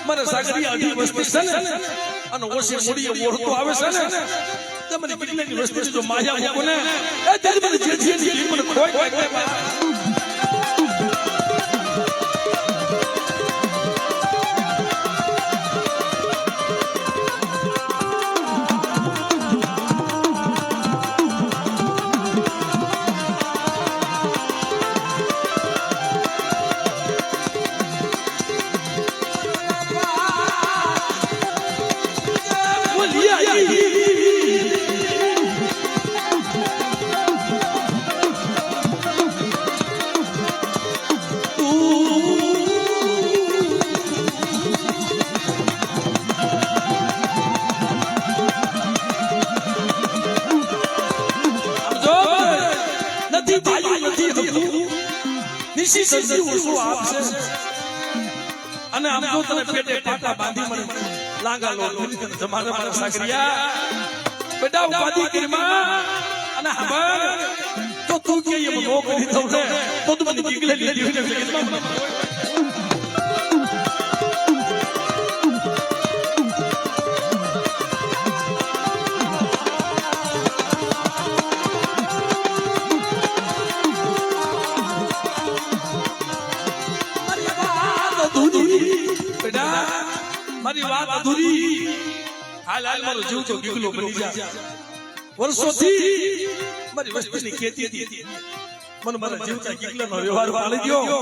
મને સાગરી અઢી વસ્તી છે ને અને ઓછી મૂડીએ ઓળખો આવે છે ને તે મને કેટલી વસ્તી જો માયા મૂકો ને એ તે મને જે મને ખોઈ અને આમ તો તને પેટે પાટા બાંધી મને લાંગા લો જમાને મારા સાગરિયા બેટા ઉપાધી કરીમાં અને હબર તો તું કે એમ નો કરી દઉં ને તો તું મને ગીગલે લીધી હોય ને મારી વાત અધૂરી હાલ મારો જીવ તો ગીગલો બની જા વર્ષોથી મારી વસ્તીની ખેતી હતી મને મારા જીવતા ગીગલાનો વ્યવહાર પાળી દ્યો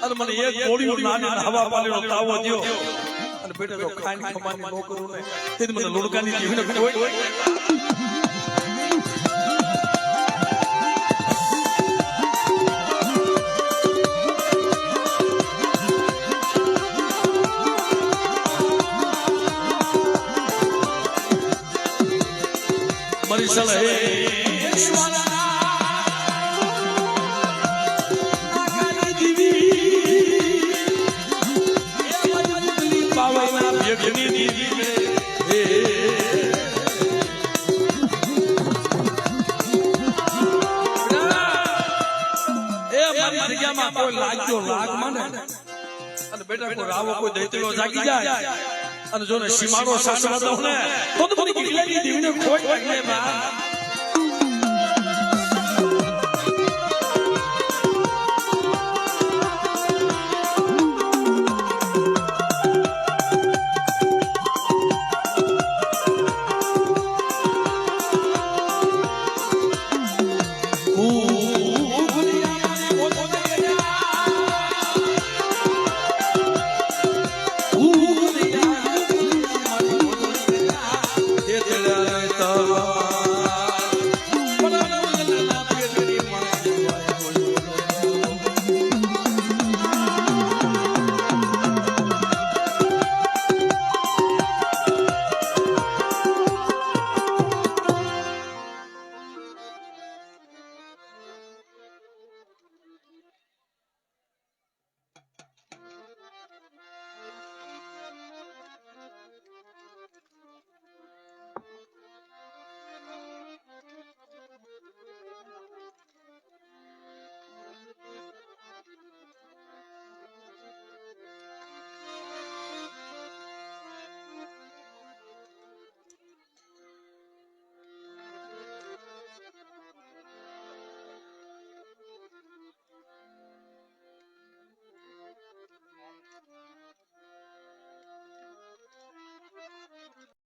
અને મને એક ગોળીઓ નાની હવા પાલેનો તાવો દ્યો અને બેટા તો ખાઈને ખમાની નો કરું ને તે મને લોડકાની જીવને કોઈ Marisal બેટા કોઈ રાવો કોઈ દૈતલો જાગી જાય અને જો ને સીમાડો સાસવા દઉં ને તો મને ગીગલાની દીવીને ખોટ લાગે બા